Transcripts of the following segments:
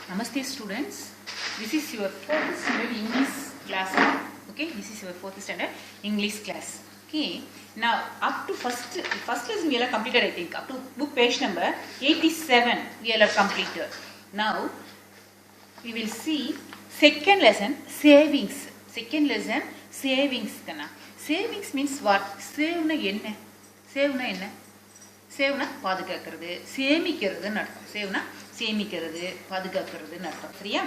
Namaste students, this is your 4th standard English class. Okay, this is your 4th standard English class. Okay, now up to first lesson we are completed. I think up to book page number 87 we are completed. Now we will see second lesson savings. Second lesson savings. Savings means what? Save na enna? Save na enna? சேவ்னா பாதுகாக்கிறது, சேமிக்கிறதுன்னு அர்த்தம். சேவ்னா சேமிக்கிறது, பாதுகாக்கிறதுன்னு அர்த்தம். சரியா?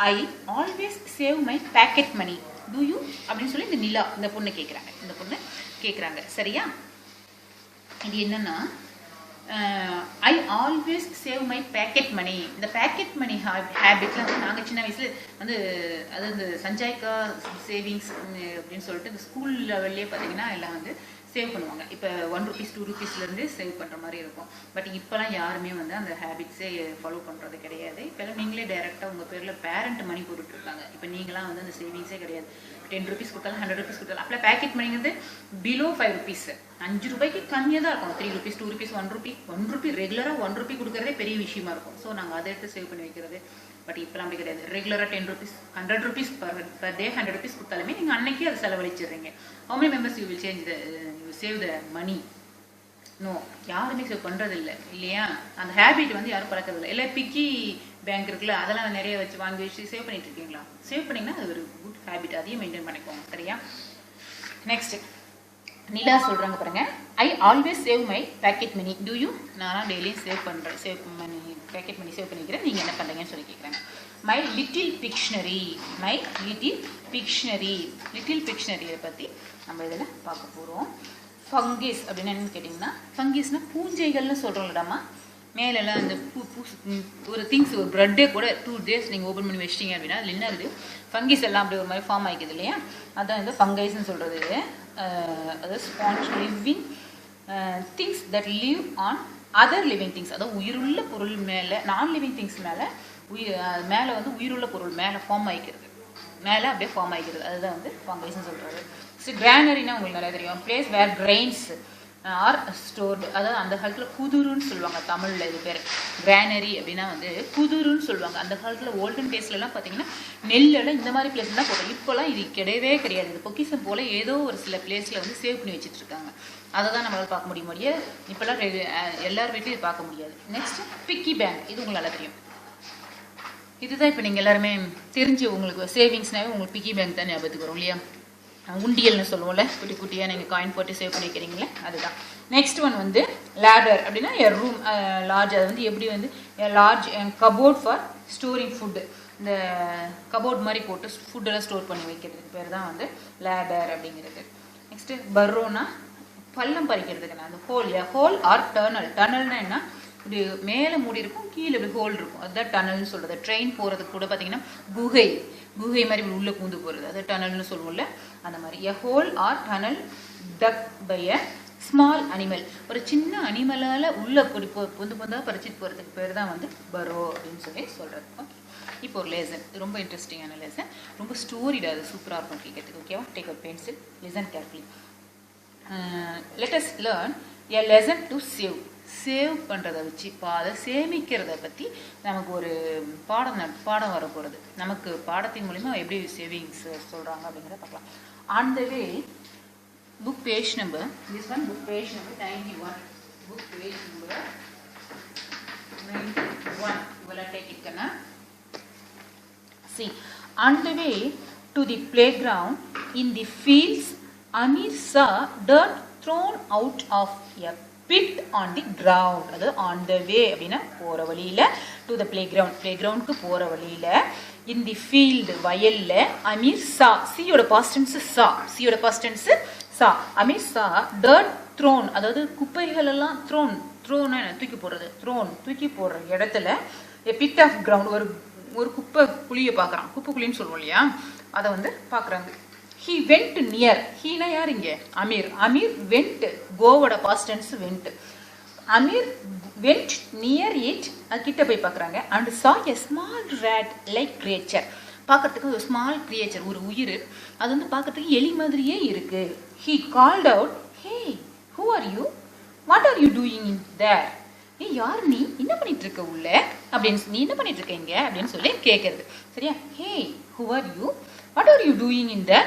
I always save my pocket money. Do you அப்படின்னு சொல்லி இந்த நிலா இந்த பொண்ணு கேட்குறாங்க. சரியா? இது என்னன்னா I always save my pocket money. இந்த பேக்கெட் மணி ஹேபிட்ல வந்து நாங்கள் சின்ன வயசுல வந்து அது இந்த சஞ்சாய்கா சேவிங்ஸ் அப்படின்னு சொல்லிட்டு இந்த ஸ்கூல் லெவல்லே பார்த்தீங்கன்னா எல்லாம் வந்து சேவ் பண்ணுவாங்க. இப்போ 1 rupees 2 rupeesலேருந்து சேவ் பண்ணுற மாதிரி இருக்கும். பட் இப்போலாம் யாருமே வந்து அந்த ஹேபிட்ஸே ஃபாலோ பண்ணுறது கிடையாது. இப்போல்லாம் நீங்களே டைரெக்டாக உங்கள் பேரில் பேரண்ட் மணி போட்டுட்ருக்காங்க. இப்போ நீங்களாம் வந்து அந்த சேவிங்ஸே கிடையாது. 10 rupees கொடுத்தாலும் 100 rupees கொடுத்தாலும் அப்போலாம் பேக்கெட் மணிங்கிறது பிலோ 5 rupees, 5 ரூபாய்க்கு கம்மியாக தான் இருக்கும். 3 rupees 2 rupees 1 rupee ரெகுலராக 1 rupee கொடுக்குறதே பெரிய விஷயமா இருக்கும். ஸோ நாங்கள் அதை எடுத்து சேவ் பண்ணி வைக்கிறது. பட் இப்போலாம் அப்படி கிடையாது. ரெகுலராக 10 rupees 100 rupees per day 100 rupees கொடுத்தாலுமே நீங்கள் அன்னைக்கே அதை செலவழிச்சிடுறீங்க. How many members you will save the money? No, யாருமே சேவ் பண்ணுறது இல்லை இல்லையா? அந்த ஹேபிட் வந்து யாரும் பழக்கிறது இல்லை. இல்லை பிக்கி பேங்க் இருக்குல்ல, அதெல்லாம் நிறைய வாங்கி வச்சு சேவ் பண்ணிட்டு இருக்கீங்களா? சேவ் பண்ணிங்கன்னா அது ஒரு குட் ஹேபிட், அதையும் மெயின்டைன் பண்ணிக்கோங்க. சரியா? நெக்ஸ்ட் நிலா சொல்கிறாங்க பாருங்க. I always save my pocket money. Do you? நானும் டெய்லியும் சேவ் பண்ணுறேன். Save money pocket money save பண்ணிக்கிறேன். நீங்கள் என்ன பண்ணுறீங்கன்னு சொல்லி கேட்குறாங்க. My little pictionary. My little pictionary. Little பிக்ஷனரியை பற்றி நம்ம இதில் பார்க்க போகிறோம். ஃபங்கிஸ் அப்படின்னு என்னன்னு கேட்டிங்கன்னா, ஃபங்கிஸ்னால் பூஞ்சைகள்னு சொல்கிறோம்லடாமா. மேலெல்லாம் அந்த ஒரு திங்ஸ் ஒரு ப்ரெட்டே கூட 2 days நீங்கள் ஓப்பன் பண்ணி வச்சிட்டிங்க அப்படின்னா அதில் என்ன இருக்குது? ஃபங்கிஸ் எல்லாம் அப்படி ஒரு மாதிரி ஃபார்ம் ஆகிக்குது இல்லையா? அதான் இந்த ஃபங்கைஸ்ன்னு சொல்கிறது. அதாவது sponge living things that live on other living things. அதாவது உயிருள்ள பொருள் மேலே, நான் லிவிங் திங்ஸ் மேலே மேலே வந்து உயிருள்ள பொருள் மேலே ஃபார்ம் ஆகிக்கிறது, மேலே அப்படியே ஃபார்ம் ஆகிக்கிறது. அதுதான் வந்து ஃபங்கைஸ்ன்னு சொல்கிறது. கிரானரினா உங்களுக்கு நல்லா தெரியும். Place where grains are stored. அதாவது அந்த காலத்தில் குதுருன்னு சொல்லுவாங்க தமிழில். இது பேர் கிரானரி அப்படின்னா வந்து குதுருன்னு சொல்லுவாங்க. அந்த காலத்தில் ஓல்டன் டேஸ்லலாம் பார்த்தீங்கன்னா நெல்லெல்லாம் இந்த மாதிரி பிளேஸ் தான் போட்டோம். இப்போலாம் இது கிடையவே கிடையாது. இது பொக்கிஷம் போல் ஏதோ ஒரு சில பிளேஸில் வந்து சேவ் பண்ணி வச்சுட்ருக்காங்க. அதை தான் நம்மளால் பார்க்க முடியும். இப்போலாம் எல்லார் வீட்லையும் இது பார்க்க முடியாது. Next piggy bank. இது உங்களுக்கு நல்லா தெரியும். இதுதான் இப்போ நீங்கள் எல்லாருமே தெரிஞ்சு உங்களுக்கு சேவிங்ஸ்னாவே உங்களுக்கு பிக்கி பேங்க் தான் ஞாபகத்துக்கு வரும் இல்லையா? உண்டியல்னு சொல்லுவோம்ல, குட்டி குட்டியாக நீங்கள் காயின் போட்டு சேவ் பண்ணிக்கிறீங்களே, அதுதான். நெக்ஸ்ட் ஒன் வந்து லேடர் அப்படின்னா ரூம் லார்ஜ். அது வந்து எப்படி வந்து large cupboard for storing food. இந்த கபோர்ட் மாதிரி போட்டு ஃபுட்டெல்லாம் ஸ்டோர் பண்ணி வைக்கிறதுக்கு பேர் தான் வந்து லேடர் அப்படிங்கிறது. நெக்ஸ்ட்டு பர்ரோனா பள்ளம் பறிக்கிறதுக்கு அந்த ஹோல் ஆர் டர்னல். டர்னல்னா என்ன? இப்படி மேலே மூடி இருக்கும், கீழே இப்படி ஹோல் இருக்கும், அதுதான் டனல்னு சொல்கிறது. ட்ரெயின் போகிறதுக்கு கூட பார்த்தீங்கன்னா குகை மாதிரி இப்படி உள்ளே பூந்து போகிறது, அது டனல்னு சொல்லுவோம்ல, அந்த மாதிரி. A hole or tunnel dug by a small animal. ஒரு சின்ன அனிமலால் உள்ளே பொந்தாக பறிச்சிட்டு போகிறதுக்கு பேர் தான் வந்து பரோ அப்படின்னு சொல்லி சொல்கிறது. ஓகே, இப்போ ஒரு லெசன். இது ரொம்ப இன்ட்ரெஸ்டிங்கான லெசன், ரொம்ப ஸ்டோரிடு. அது சூப்பராக இருக்கும் கேட்கறதுக்கு. ஓகேவா? Take a pencil, listen carefully. Let us learn a lesson to save. Save பண்ணுறதை வச்சு அதை சேமிக்கிறத பற்றி நமக்கு ஒரு பாடம் வர போகிறது. நமக்கு பாடத்தின் மூலிமா எப்படி சேவிங்ஸ் சொல்கிறாங்க அப்படிங்கிறத பார்க்கலாம். On the way book page number, this one book page number 91. Book page number 91. இவெல்லாம் டேக் இட் கண்ணா. See, on the way to the playground in the fields, Amir saw dirt thrown out of a pit on the ground. அது on the way அப்படின்னா போகிற வழியில், to the playground, playgroundக்கு போகிற வழியில், in the field வயலில், அமீர் சா, சியோட பாஸ்ட் டென்ஸ் சா, சியோட பாஸ்ட் டென்ஸ் சா. அமீர் சா dirt thrown, அதாவது குப்பைகள் எல்லாம் த்ரோன்னா தூக்கி போடுறது, தூக்கி போடுற இடத்துல a pit of ground, ஒரு குப்பை குழியை பார்க்குறான். குப்பை குழின்னு சொல்லுவோம் இல்லையா? அதை வந்து பார்க்குறாங்க. He went near. ஹீனா யார் இங்கே? அமீர். அமீர் went, கோவோட past tense went. Aamir went near it, அது கிட்ட போய் பார்க்குறாங்க. and saw a small rat like creature. பார்க்கறதுக்கு ஒரு ஸ்மால் கிரியேச்சர், ஒரு உயிர். அது வந்து பார்க்கறதுக்கு எலி மாதிரியே இருக்கு. He called out, hey, who are you? What are you doing there? ஏ யார் நீ, என்ன பண்ணிட்டு இருக்க உள்ள அப்படின்னு, நீ என்ன பண்ணிட்டு இருக்க இங்க அப்படின்னு சொல்லி கேட்கறது. சரியா? ஹே who are you, what are you doing in the,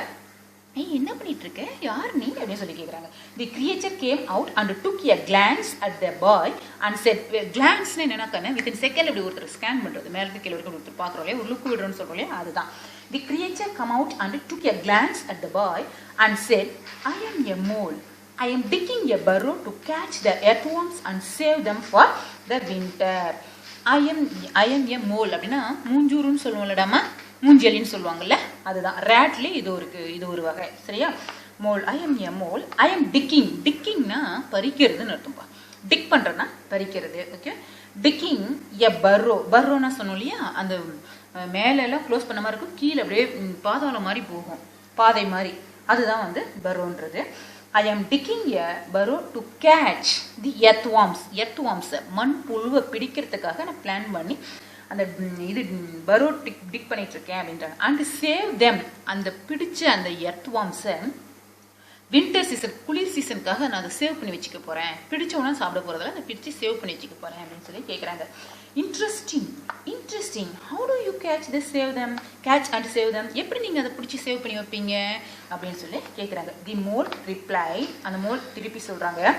ஏய் என்ன பண்ணிட்டு இருக்க, யார் நீ அப்படின்னு சொல்லி கேட்குறாங்க. The creature came out and took a glance at the boy and said, கிளான்ஸ்னு என்னன்னா வித்தின் செகண்ட் இப்படி ஒருத்தர் ஸ்கேன் பண்ணுறது, மேலே கீழே வரைக்கும் ஒருத்தர் பார்க்குறோம் இல்லையா, ஒரு லுக் விடுறோம்னு சொல்கிறோம் இல்லையா, அதுதான். The creature come out and took a glance at the boy and said, I am a mole, I am digging a burrow to catch the earthworms and save them for the winter. I am a mole அப்படின்னா மூஞ்சூருன்னு சொல்லுவோம்லடாமா, மூஞ்சலின்னு சொல்லுவாங்கல்ல, அதுதான். ரேட்ல இது ஒரு வகை. சரியா? Mole, I am a mole, I am digging, டிக்கிங்னா பறிக்கிறதுன்னு அர்த்தம்பா. டிக் பண்றதுனா பறிக்கிறது. ஓகே, டிக்கிங் எ பர்ரோ, பர்ரோனா சொன்னோம் இல்லையா, அந்த மேல எல்லாம் க்ளோஸ் பண்ண மாதிரி இருக்கும், கீழே அப்படியே பாதாளம் மாதிரி போகும், பாதை மாதிரி, அதுதான் வந்து பர்ரோன்றது. I am digging a burrow to catch the earthworms. earthworms மண் புழுவை பிடிக்கிறதுக்காக நான் பிளான் பண்ணி அந்த இது பரோ டிக் பண்ணிட்டு இருக்கேன் அப்படின்றாங்க. அண்ட் சேவ் தெம், அந்த பிடிச்ச அந்த எர்த்வார்ம்ஸை வின்டர் சீசன், குளிர் சீசனுக்காக நான் அதை சேவ் பண்ணி வச்சுக்க போறேன், பிடிச்சவனா சாப்பிட போறதால அதை பிடிச்சி சேவ் பண்ணி வச்சுக்க போறேன் அப்படின்னு சொல்லி கேட்குறாங்க. Interesting, interesting, how to you catch the save them, catch and save them, எப்படி நீங்கள் அதை பிடிச்சி சேவ் பண்ணி வைப்பீங்க அப்படின்னு சொல்லி கேட்குறாங்க. தி மோல் ரிப்ளை, அந்த மோல் திருப்பி சொல்றாங்க,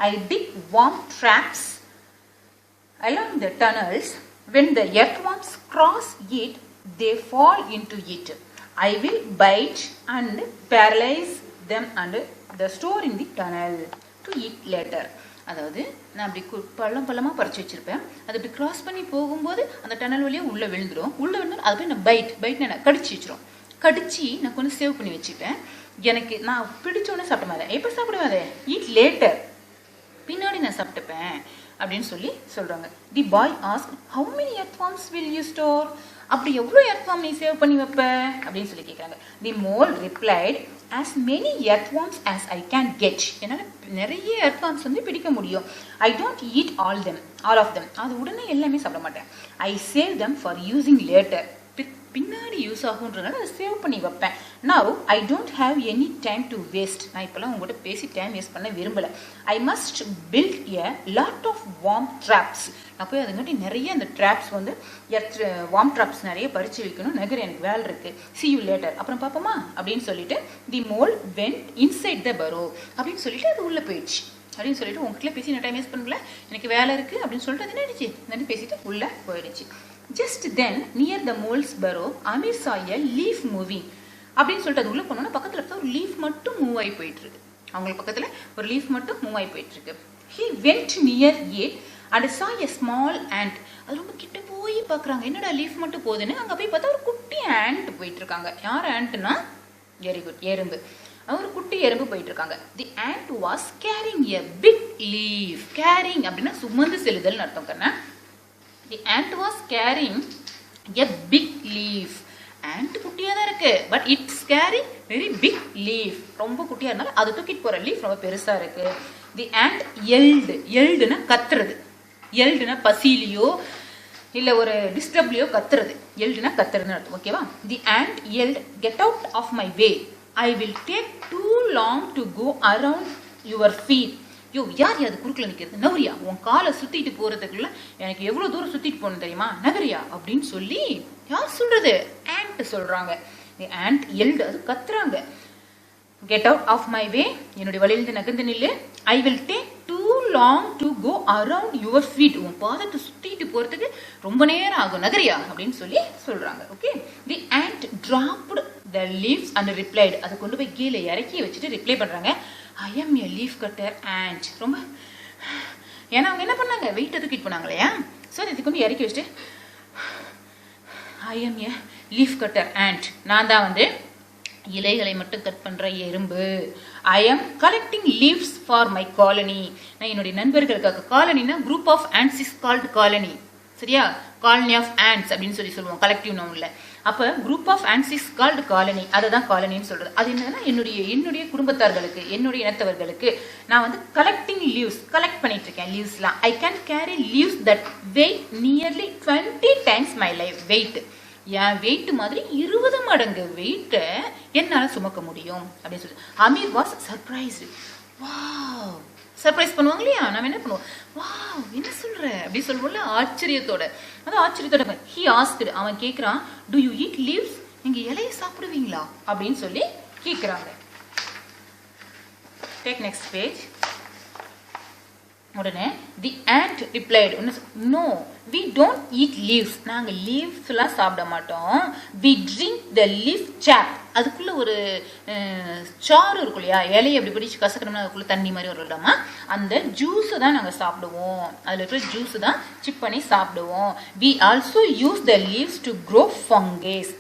I dig worm traps along the tunnels. When the earthworms cross it, they fall into it. I will bite and paralyze them and the store in the tunnel to eat later. அதாவது நான் அப்படி பள்ளமாக பறிச்சு வச்சிருப்பேன், அது அப்படி cross பண்ணி போகும்போது அந்த டனல் வழியாக உள்ளே விழுந்துடும், அதை போய் நான் பைட் நான் கடிச்சு வச்சிரும், கடிச்சு நான் கொஞ்சம் சேவ் பண்ணி வச்சுப்பேன், எனக்கு நான் பிடிச்சோன்னே சாப்பிட்ட மாதிரி. எப்போ சாப்பிடுவேன் அதை, ஈட் லேட்டர், பின்னாடி நான் சாப்பிட்டுப்பேன் அப்படின்னு சொல்லி சொல்றாங்க. The boy ask, how many earthworms will you store, அப்படி எவ்வளோ earthworm நீ சேவ் பண்ணி வைப்ப அப்படின்னு சொல்லி கேட்குறாங்க. The mole replied, as many earthworms as I can get, என்னால் நிறைய earthworms வந்து பிடிக்க முடியும். I don't eat all of them, அது உடனே எல்லாமே சாப்பிட மாட்டேன். I save them for using later, பின்னாடி யூஸ் ஆகுன்றதுனால அதை சேவ் பண்ணி வைப்பேன். Now I don't have any time to waste, நான் இப்போலாம் உங்கள்கிட்ட பேசி டைம் வேஸ்ட் பண்ண விரும்பலை. I must build a lot of warm traps, நான் போய் அதுங்காட்டி நிறைய அந்த ட்ராப்ஸ் வந்து வார்ம் ட்ராப்ஸ் நிறைய பறிச்சு வைக்கணும், நகர் எனக்கு வேலை இருக்கு, see you later, அப்புறம் பார்ப்போமா அப்படின்னு சொல்லிட்டு தி mole went inside the burrow அப்படின்னு சொல்லிட்டு அது உள்ளே போயிடுச்சு. அப்படின்னு சொல்லிட்டு உங்ககிட்ட பேசி நான் டைம் வேஸ்ட் பண்ணல, எனக்கு வேலை இருக்கு அப்படின்னு சொல்லிட்டு அது நினைச்சு நான் பேசிட்டு உள்ளே போயிடுச்சு. Just then, near the mole's burrow, Amir saw a leaf moving. அப்படின்னு சொல்லிட்டு அது உள்ள போனோம்னா பக்கத்துல ஒரு லீஃப் மட்டும் மூவ் ஆகி போயிட்டு இருக்கு, அவங்களுக்கு பக்கத்துல ஒரு லீஃப் மட்டும் மூவ் ஆகி போயிட்டு இருக்கு. He went near it and saw a small ant. அது ரொம்ப கிட்ட போய் பார்க்குறாங்க, என்னடா லீஃப் மட்டும் போகுதுன்னு. அங்கே போய் பார்த்தா ஒரு குட்டி ஆண்ட் போயிட்டு இருக்காங்க. யார் ஆண்ட்னா, வெரி குட், எறும்பு. ஒரு குட்டி எறும்பு போயிட்டு இருக்காங்க. The ant was carrying a big leaf. Carrying அப்படின்னா சுமந்து செல்லுதல் அர்த்தம் கண்ணா. The ant was carrying a big leaf. ant குட்டியா தான் இருக்கு, but it's carrying very big leaf. ரொம்ப குட்டியா இருந்தாலும் அது தூக்கிட்டு போற லீஃப் ரொம்ப பெருசா இருக்கு. The ant yelled. yelledனா கத்துறது, yelledனா பசிலியோ இல்ல ஒரு டிஸ்டர்ப்லியோ கத்துறது, yelledனா கத்துறதுன்னு அர்த்தம். ஓகேவா? The ant yelled, get out of my way. I will take too long to go around your feet. யோ யார் அது குறுக்கில் நிற்கிறது, நகரியா, உன் காலை சுத்திட்டு போறதுக்குள்ள எனக்கு எவ்வளவு தூரம் சுத்திட்டு போகணும் தெரியுமா, நகரியா அப்படின்னு சொல்லி யார் சொல்றது, ஆண்ட் சொல்றாங்க. ஆண்ட் எல்டு, அது கத்துறாங்க. Get out of my way, என்னுடைய வழியிலிருந்து நகர்ந்து நில்லு. I will take too long to go around your feet, உன் பாதத்தை சுத்திட்டு போறதுக்கு ரொம்ப நேரம் ஆகும், நகரியா அப்படின்னு சொல்லி சொல்றாங்க. Okay, the and dropped the leaves and replied, அதை கொண்டு போய் கீழே இறக்கி வச்சுட்டு ரிப்ளை பண்றாங்க, I am a leaf cutter ant. ரொம்ப ஏன்னா அவங்க என்ன பண்ணாங்க, வெயிட் தூக்கிட்டு போனாங்க இல்லையா, ஸோ இதுக்கு வந்து இறக்கி வச்சுட்டு I am a leaf cutter ant, நான் தான் வந்து இலைகளை மட்டும் கட் பண்ற எறும்பு. I am collecting leaves for my colony, நான் என்னுடைய நண்பர்களுக்காக. காலனினா group of ants is called colony, சரியா? காலனி ஆஃப் ants அப்படின்னு சொல்லி சொல்லுவோம் கலெக்டிவ் நவுன்ல. அப்ப group of ants is called colony, அதுதான் காலனின்னு சொல்றது. அது என்னன்னா என்னுடைய குடும்பத்தார்களுக்கு, என்னுடைய இனத்தவர்களுக்கு நான் வந்து கலெக்டிங் லீவ்ஸ், கலெக்ட் பண்ணிட்டு இருக்கேன் லீவ்ஸ்லாம். I can carry leaves that weight nearly 20 times my life weight, என் வெயிட் மாதிரி 20 மடங்கு வெயிட்டை என்னால சுமக்க முடியும் அப்படின்னு சொல்லி. Amir was surprised. Wow, surprise பண்ணுவாங்க இல்லையா, நம்ம என்ன பண்ணுவோம், வாவ் என்ன சொல்ற, சாப்பிட்ற அப்படி சொல்லுவோம்ல ஆச்சரியத்தோட. அது ஆச்சரியத்தோட he asked, அவன் கேட்குறான், do you eat leaves? நீங்க இலையை சாப்பிடுவீங்களா அப்படின்னு சொல்லி கேட்குறாங்க. Take next page. உடனே the ant replied, no, we don't eat leaves. நாங்கள் லீவ்ஸ்லாம் சாப்பிட மாட்டோம். we drink the leaf sap. அதுக்குள்ள ஒரு சாறு இருக்கும் இல்லையா, இலையை அப்படி பிடிச்சி கசக்கணும்னா அதுக்குள்ள தண்ணி மாதிரி ஒரு இல்லாமா, அந்த ஜூஸை தான் நாங்கள் சாப்பிடுவோம். அதில் இருக்கிற ஜூஸு தான் சிப் பண்ணி சாப்பிடுவோம். we also use the leaves to grow fungus.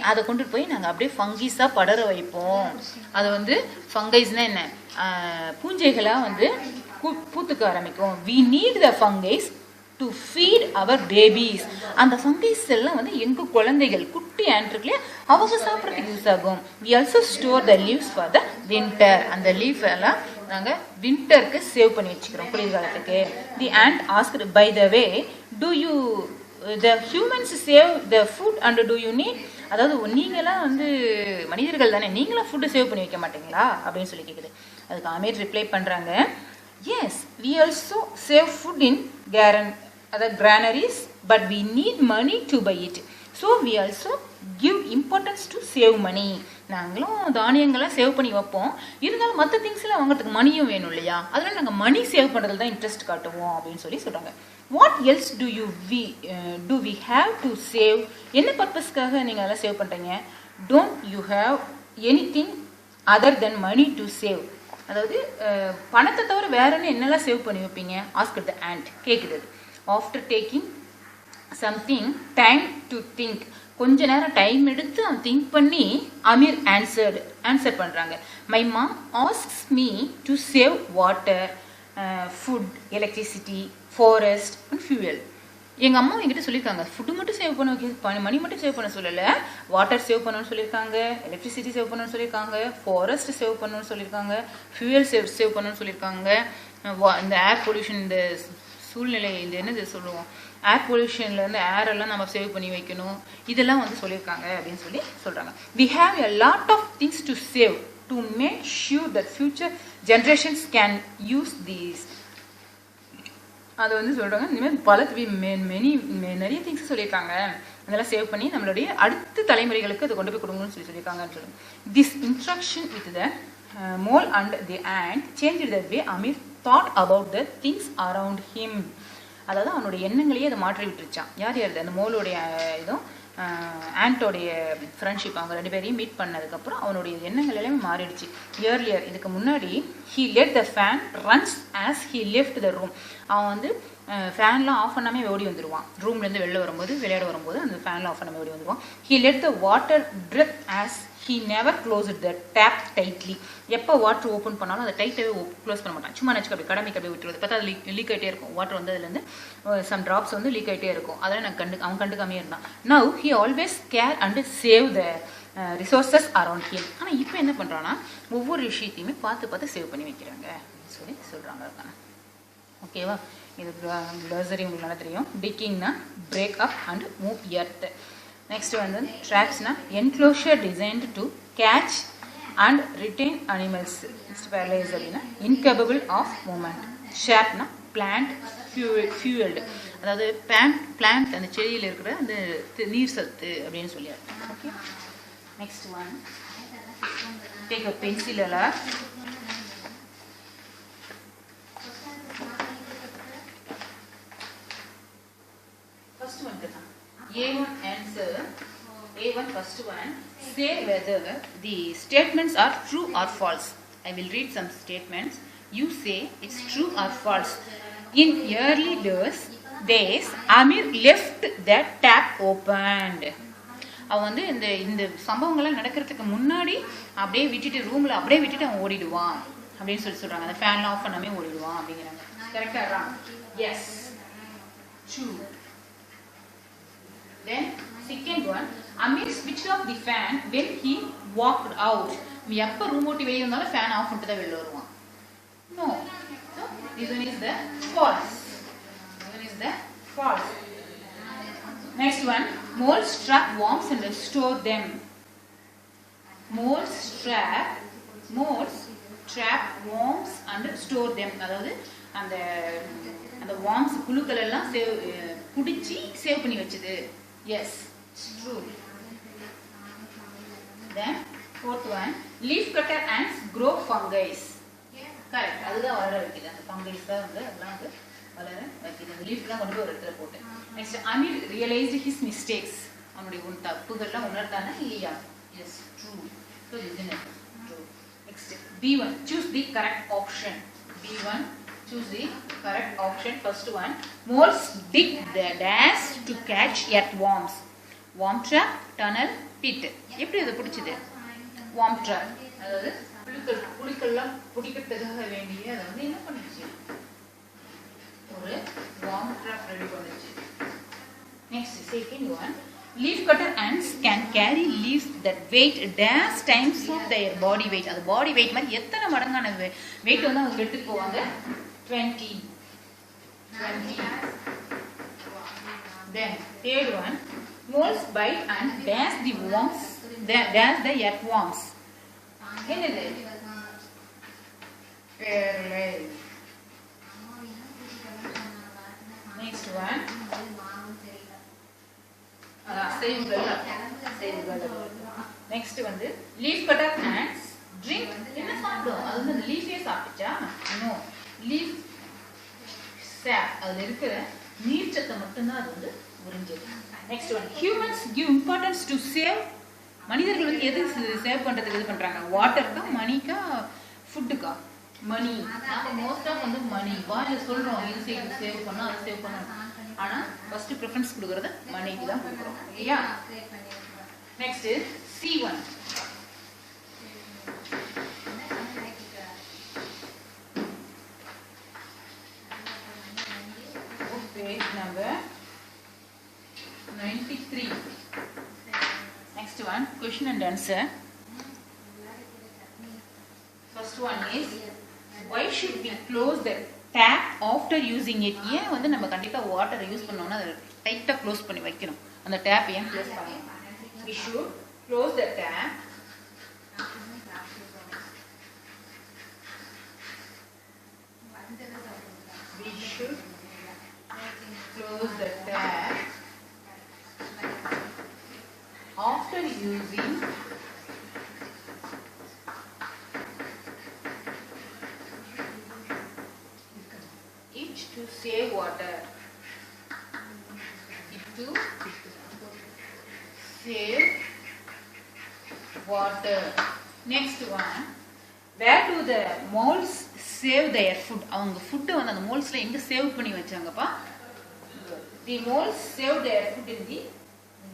அதை கொண்டு போய் நாங்கள் அப்படியே ஃபங்கீஸாக படர வைப்போம். அது வந்து ஃபங்கைஸ்னால் என்ன, பூஞ்சைகளாக பூத்துக்க ஆரம்பிக்கும். we need the fungus to feed our babies. அந்த ஃபங்கைஸ் எல்லாம் எங்க குழந்தைகள் குட்டி ஆண்ட்ருக்குள்ளே அவங்க சாப்பிட்றதுக்கு யூஸ் ஆகும். we also store the leaves for the winter. அந்த லீஃப் எல்லாம் நாங்கள் வின்டருக்கு சேவ் பண்ணி வச்சுக்கிறோம், குளிர்காலத்துக்கு. the ant asked, by the way, do you the humans save the food and do you need? அதாவது நீங்களாம் மனிதர்கள் தானே, நீங்களாம் ஃபுட்டு சேவ் பண்ணி வைக்க மாட்டீங்களா அப்படின்னு சொல்லி கேட்குது. அதுக்கு ஆமீர் ரிப்ளை பண்ணுறாங்க, yes, we also save food in granaries, but we need money to buy it. So we also give importance to save money. நாங்களும் தானியங்கள்லாம் சேவ் பண்ணி வைப்போம், இருந்தாலும் மற்ற திங்ஸ்லாம் வாங்குறதுக்கு மணியும் வேணும் இல்லையா, அதனால நாங்கள் மணி சேவ் பண்ணுறதுல தான் இன்ட்ரெஸ்ட் காட்டுவோம் அப்படின்னு சொல்லி சொல்கிறாங்க. What else do we have to save? என்ன பர்பஸ்க்காக நீங்கள் அதெல்லாம் சேவ் பண்ணுறீங்க? Don't you have anything other than money to save? அதாவது பணத்தை தவிர வேற என்னெல்லாம் சேவ் பண்ணி வைப்பீங்க? ஆஸ்க் த ant, கேட்குது. After taking something time to think, கொஞ்ச நேரம் டைம் எடுத்து அவன் திங்க் பண்ணி அமீர் ஆன்சர் பண்ணுறாங்க. My mom asks me to save water, food, electricity, forest and fuel. எங்கள் அம்மா என்கிட்ட சொல்லியிருக்காங்க, ஃபுட்டு மட்டும் சேவ் பண்ண, மணி மட்டும் சேவ் பண்ண சொல்லலை, வாட்டர் சேவ் பண்ணணும்னு சொல்லியிருக்காங்க, எலக்ட்ரிசிட்டி சேவ் பண்ணணும்னு சொல்லியிருக்காங்க, ஃபாரஸ்ட் சேவ் பண்ணணும்னு சொல்லியிருக்காங்க, ஃபியூயல் சேவ் பண்ணணும்னு சொல்லியிருக்காங்க, இந்த ஏர் பொல்யூஷன், இந்த சூழ்நிலை, இந்த என்னது சொல்லுவோம், ஏர் பொல்யூஷன்லேருந்து ஏரெல்லாம் நம்ம சேவ் பண்ணி வைக்கணும், இதெல்லாம் சொல்லியிருக்காங்க அப்படின்னு சொல்லி சொல்கிறாங்க. we have a lot of things to save to make sure that future generations can use these. அதை சொல்கிறாங்க, இனிமேல் பல நிறைய திங்ஸ் சொல்லியிருக்காங்க, அதெல்லாம் சேவ் பண்ணி நம்மளுடைய அடுத்த தலைமுறைகளுக்கு அதை கொண்டு போய் கொடுங்கன்னு சொல்லியிருக்காங்கன்னு சொல்லுவாங்க. This instruction with the mole and the ant changed the way Amir thought about the things around him. அதாவது அவனுடைய எண்ணங்களையே அதை மாற்றி விட்டுருச்சான். யார் அந்த மோலோடைய இதுவும் ஆண்டோடைய ஃப்ரெண்ட்ஷிப், அவங்க ரெண்டு பேரையும் மீட் பண்ணதுக்கப்புறம் அவனுடைய எண்ணங்கள் எல்லாமே மாறிடுச்சு. ஏர்லியர், இதுக்கு முன்னாடி he let the fan runs as he left the room. அவன் ஃபேன்லாம் ஆஃப் பண்ணாமே ஓடி வந்துடுவான், ரூம்லேருந்து வெளில வரும்போது, விளையாட வரும்போது அந்த ஃபேன்லாம் ஆஃப் பண்ணாமே ஓடி வந்துடுவான். he let the water drip as he never closed the tap tightly. எப்போ வாட்டர் ஓப்பன் பண்ணாலும் அதை டைட்டாகவே க்ளோஸ் பண்ண மாட்டான், சும்மா நினச்சி அப்படி கடமைக்கு அப்படியே விட்டுருவது. பார்த்தா அது லீக் ஆகிட்டே இருக்கும், வாட்டர் அதுலேருந்து சம் ட்ராப்ஸ் லீக் ஆகிட்டே இருக்கும். அதெல்லாம் அவன் கண்டுக்காமே இருந்தான். Now he always care and save the resources around him. ஆனால் இப்போ என்ன பண்ணுறான்னா ஒவ்வொரு விஷயத்தையுமே பார்த்து சேவ் பண்ணி வைக்கிறாங்க சொல்லி சொல்கிறாங்க. ஓகேவா? இது க்ளோசரி உங்களுக்கு நல்லா தெரியும். டிக்கிங்னா break up and move earth. Next ட்ராப்ஸ்னா enclosure designed to catch and retain animals. Next paralyse அப்படின்னா இன்கேபபிள் ஆஃப் மூமெண்ட். ஷேப்னா பிளான்ட் ஃபியூயல்டு, அதாவது பிளான்ட் அந்த செடியில் இருக்கிற அந்த நீர் சத்து அப்படின்னு சொல்லி. Okay, next one, take a pencil எல்லாம். First one, A1 answer. A1 first one. Say whether the statements are true or false. I will read some statements. You say it's true or false. In early days, Amir left the tap opened. அவன் இந்த சம்பவங்கள்லாம் நடக்கிறதுக்கு முன்னாடி அப்படியே விட்டுட்டு ரூமில் அப்படியே விட்டுட்டு அவன் ஓடிடுவான் அப்படின்னு சொல்கிறாங்க. அந்த ஃபேன்லாம் ஆஃப் பண்ணாமே ஓடிடுவான் அப்படிங்கிறாங்க. கரெக்டாக? Yes, true. Then second one, Amir switched off the fan when he walked out. எப்போ ரூம் ஓட்டி வெளியே வந்தாலும் ஃபேன் ஆஃப் பண்ணிட்டு தான் வெளில வருவான். No. So this one is the false. This one is the false. Next one, moles trap worms and store them. Moles trap worms and store them. அதாவது அந்த அந்த worms புழுக்கள் எல்லாம் புடிச்சி சேவ் பண்ணி வச்சது. Yes, it's true. Then fourth one, leaf cutter ants grow fungi. Correct. அதுதான் வளர வைக்குது. அந்த fungi தான் வந்து அதெல்லாம் வந்து வளர வைக்குது. அந்த leaf எல்லாம் கொண்டு போய் ஒரு இடத்துல போட்டு. Next, Amir realized his mistakes. அவனுடைய உன் தப்புகள்லாம் உணர்ந்தானா இல்லையா? Yes, true. So isn't it? True. Next, B1, choose the correct option. B1, choose the correct option. First one, moles dig the dash to catch earthworms. Worm trap, tunnel, pit. எப்படி அது பிடிச்சது? Worm trap. அதாவது புழுக்கள்லாம் பிடிக்கிறதுக்காக வேண்டிய அதை வந்து என்ன பண்ணுச்சு? ஒரு worm trap ரெடி பண்ணுச்சு. Next, second one, leaf cutter ants can carry leaves that weight dash times of their body weight. அது body weight மாதிரி எத்தனை மடங்கான weight வந்து அவங்க எடுத்துட்டு போவாங்க? 20. Then third one, moles bite and dash the worms, dash the earthworms. என்னது? Paralyze. Next one, next வந்து leaf cutter ants drink. என்ன சாப்பிடும்? அது வந்து லீஃபே சாப்பிடுச்சா? No, leaf sap. அதுல இருக்கிற நீர்ச்சத்தை மட்டும்தான் அது வந்து உறிஞ்சது. Next one, humans give importance to save. மனிதர்கள் வந்து எது சேவ் பண்றதுக்கு இது பண்றாங்க? வாட்டருக்கா, மணிக்கா, ஃபுட்டுக்கா? மணி. நாம மோஸ்ட் ஆஃப் வந்து மணி வாயில சொல்றோம், இது சேவ் பண்ணா அது சேவ் பண்ணணும். ஆனா ஃபர்ஸ்ட் பிரெஃபரன்ஸ் கொடுக்கறது மணிக்கு தான் கொடுக்குறோம் இல்லையா? Next C1, page number 93. Next one, question and answer. First one is, why should we close the tap after using it? ஏன் வந்து நம்ம கண்டிப்பா வாட்டரை யூஸ் பண்ணோம்னா அதை டைட்டா க்ளோஸ் பண்ணி வைக்கணும்? அந்த டேப் ஏன் க்ளோஸ் பண்ணணும்? We should close the tap after using it to save water. Next one, where do the moles save their food? அவங்க ஃபுட் வந்து அந்த மோல்ஸ்ல எங்க சேவ் பண்ணி வச்சாங்கப்பா? The moles save their food in the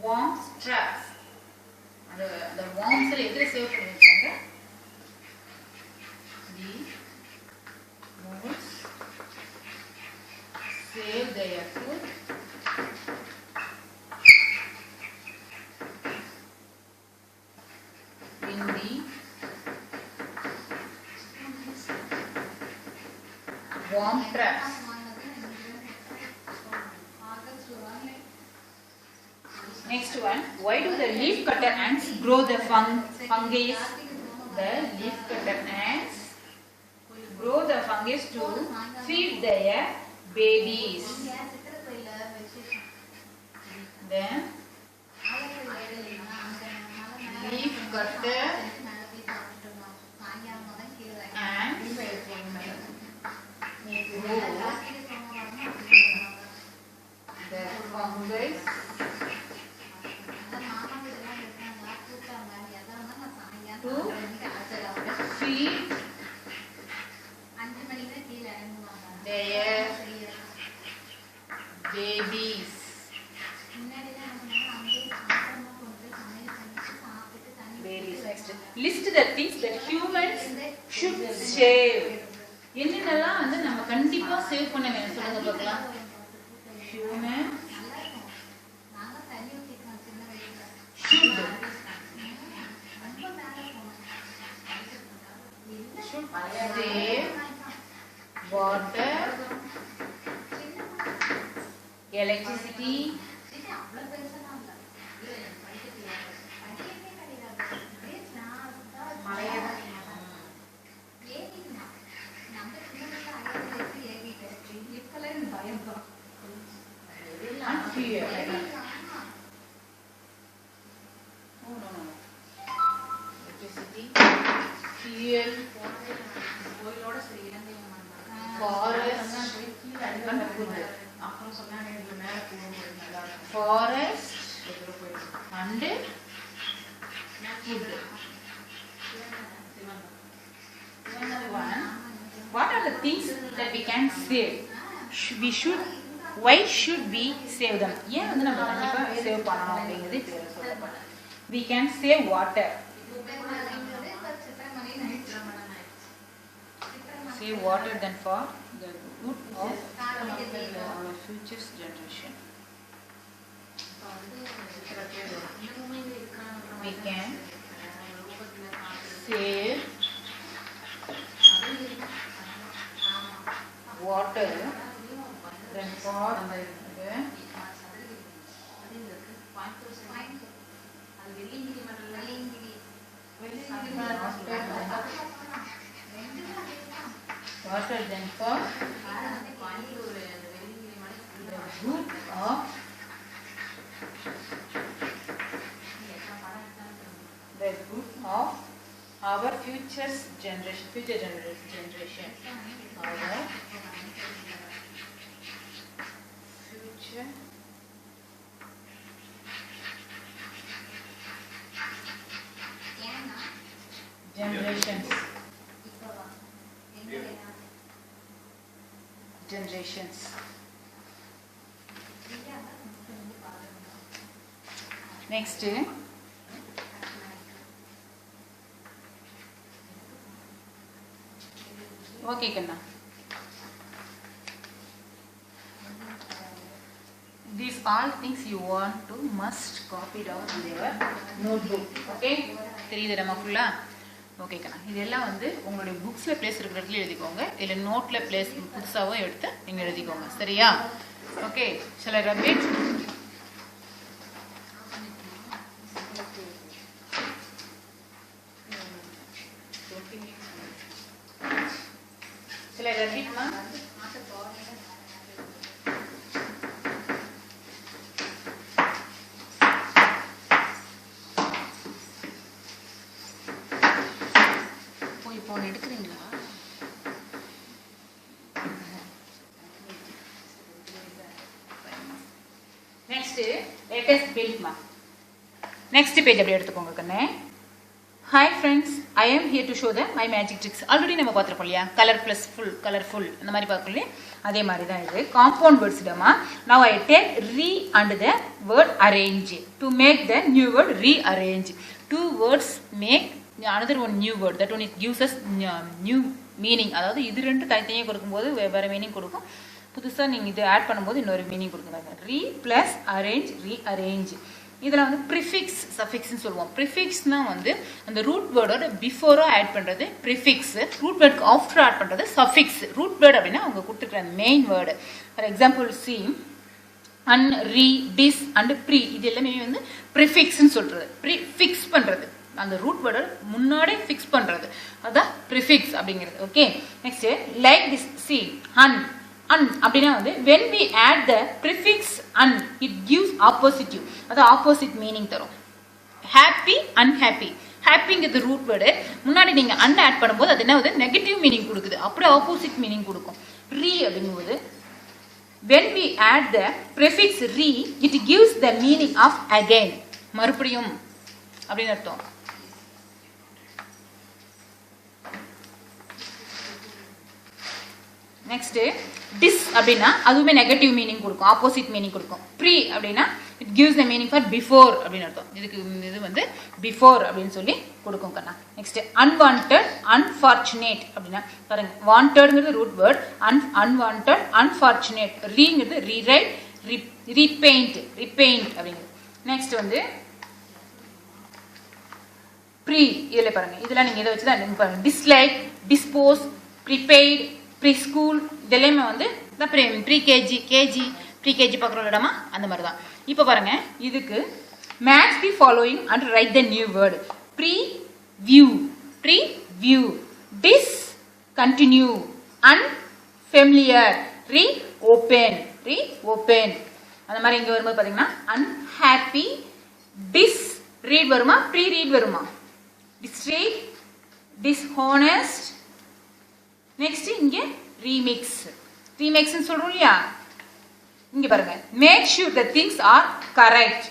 worms traps. அந்த wormsல எதுல save பண்ணி வச்சாங்க? The moles save their food in the worm traps. Next one, why do the leaf cutter ants grow the fungi? The leaf cutter ants grow the fungus to feed their babies. Then leaf cutter ants grow the fungus to feed their babies. Next, list the things that humans should save. என்னென்னலாம் வந்து நம்ம கண்டிப்பா save பண்ண வேணும் சொல்லுங்க பார்க்கலாம். Human should save water, electricity, fuel. Oh no. Electricity, fuel, forest, and food. What are the things that we can save? Why should we save them? ஏன் வந்து நம்ம கண்டிப்பா சேவ் பண்ணணும் அப்படிங்கிறது இப்ப சொல்லப்போம். We can save water. Save water than for the good of our future generation. We can save water than for water than for the good of our future generation. Our future generations. Next, okay Kanna, these all things you want to must copy down in your notebook. Okay, தெரியுது நம்ம ஃபுல்லா. Okay கண்ணா, இதெல்லாம் வந்து உங்களுடைய புக்ஸில் place இருக்கிற இடத்துல எழுதிக்கோங்க, இல்லை நோட்டில் பிளேஸ் புதுசாகவும் எடுத்து நீங்கள் எழுதிக்கோங்க. சரியா? Okay, shall I rub it? Shall I rub it, ma? எடுக்கிறீங்களா? நெக்ஸ்ட் லேட்டஸ்ட் பில்ட் மா. நெக்ஸ்ட் பேஜ் அப்படியே எடுத்துக்கோங்க கண்ணே. Hi friends, I am here to show the my magic tricks. Already நம்ம பார்த்துருப்போம் இல்லையா, கலர் ப்ளஸ் ஃபுல், கலர்ஃபுல் இந்த மாதிரி பார்க்கணும் இல்லையா, அதே மாதிரி தான் இது. காம்பவுண்ட் வேர்ட்ஸ் இடமா. Now I take re and the word arrange to make the new word rearrange. Two words make another one new word, that one it gives us new meaning. அதாவது இது ரெண்டு தனித்தனியாக கொடுக்கும்போது வேறு மீனிங் கொடுக்கும், புதுசாக நீங்கள் இது ஆட் பண்ணும்போது இன்னொரு மீனிங் கொடுக்குறாங்க. Re plus arrange, rearrange. இதில் வந்து ப்ரிஃபிக்ஸ் சஃபிக்ஸ்ன்னு சொல்லுவோம். ப்ரிஃபிக்ஸ்னால் வந்து அந்த ரூட் வேர்டோட பிஃபோராக ஆட் பண்ணுறது ப்ரிஃபிக்ஸ், ரூட் வேர்டுக்கு ஆஃப்டர் ஆட் பண்ணுறது சஃபிக்ஸ். ரூட் வேர்டு அப்படின்னா அவங்க கொடுத்துருக்குற main word. For example see un, re, dis and pre, இது எல்லாமே வந்து ப்ரிஃபிக்ஸ்ன்னு சொல்கிறது. ஃபிக்ஸ் பண்ணுறது, அந்த ரூட் வேர்டை முன்னாடி ஃபிக்ஸ் பண்ணுறது, அதுதான் ப்ரிஃபிக்ஸ் அப்படிங்கிறது. Okay, next like this C an. An அப்படின்னா வந்து when we add the prefix un, it gives oppositive, அது ஆப்போசிட் மீனிங் தரும். Happy, unhappy. ஹாப்பிங்கிறது ரூட் வேர்டு, முன்னாடி நீங்கள் அன் ஆட் பண்ணும்போது அது என்ன வந்து நெகட்டிவ் மீனிங் கொடுக்குது, அப்படியே ஆப்போசிட் மீனிங் கொடுக்கும். ரீ அப்படிங்கும்போது when we add the prefix re, it gives the meaning of again, மறுபடியும் அப்படின்னு அர்த்தம். நெக்ஸ்ட் டிஸ் அப்படின்னா அதுவுமே நெகட்டிவ் மீனிங் கொடுக்கும், ஆப்போசிட் மீனிங் கொடுக்கும். ப்ரீ அப்படின்னா it gives the meaning for before அப்படின்னு அர்த்தம். இதுக்கு இது வந்து பிஃபோர் அப்படின்னு சொல்லி கொடுக்கும் கண்ணா. நெக்ஸ்ட் அன்வான்டட், அன்ஃபார்ச்சுனேட் அப்படின்னா பாருங்க, வாண்டட்ங்கிறது ரூட் வேர்ட், அன்வான்டட், அன்ஃபார்ச்சுனேட். ரீங்கிறது ரீரைட், ரீபெயிண்ட், ரிபெயிண்ட் அப்படிங்கிறது. நெக்ஸ்ட் வந்து ப்ரீ, இதில் பாருங்க, இதெல்லாம் நீங்கள் இதை வச்சு தான் பாருங்க. Dislike, dispose, prepaid, pre school, இதெல்லாமே வந்து ப்ரீகேஜி, ப்ரீகேஜி பார்க்குற இடமா அந்த மாதிரி தான். இப்போ பாருங்க, இதுக்கு match the following and write the new word. Preview, discontinue, unfamiliar, reopen. அந்த மாதிரி இங்கே வரும்போது பார்த்தீங்கன்னா அன்ஹாப்பி, டிஸ் ரீட் வருமா, ப்ரீ ரீட் வருமா, டிஸ்ரீட், டிஸ்ஹானஸ்ட். நெக்ஸ்ட் இங்கே ரீமிக்ஸ், ரீமிக்ஸ்ன்னு சொல்றோம் இல்லையா. இங்க பாருங்க, make sure the things are correct.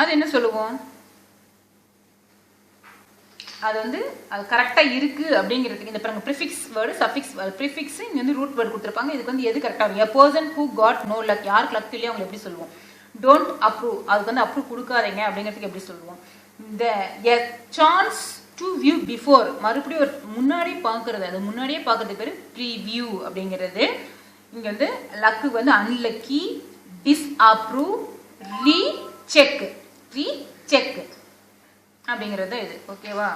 அது என்ன சொல்லுவோம், அது வந்து அது கரெக்டா இருக்கு அப்படிங்கிறதுக்கு இந்த பாருங்க prefix word, suffix word. Prefix இங்க வந்து ரூட் வேர்டு கொடுத்துருப்பாங்க. இதுக்கு வந்து எது கரெக்டா இருக்கு, a person who got no luck, யாருக்கு லக் இல்லையோ அவங்க எப்படி சொல்லுவோம். டோன்ட் அப்ரூவ், அதுக்கு வந்து அப்ரூவ் கொடுக்காதீங்க அப்படிங்கிறதுக்கு எப்படி சொல்லுவோம். இந்த a chance to view before, மறுபடியும் ஒரு முன்னாடியே பார்க்கறது, அது முன்னாடியே பார்க்கறது பேரு ப்ரீவியூ அப்படிங்கிறது. இங்க வந்து லக்கு வந்து அன்லக்கி, டிஸ்அப்ரூவ், ரீசெக், ரீசெக் அப்படிங்கிறது இது. ஓகேவா,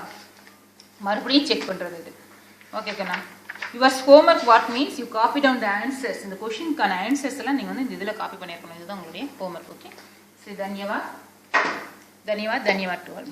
மறுபடியும் செக் பண்றது இது. ஓகே கண்ணா. Your homework what means you copy down the answers. இந்த கொஸ்டினுக்கான ஆன்சர்ஸ் எல்லாம் நீங்க வந்து இந்த இதில் காப்பி பண்ணியிருக்கணும். இதுதான் உங்களுடைய ஹோம்ஒர்க். ஓகே, சரி, தன்யவாத், தன்யவாத், தன்யவாத் டு ஆல்.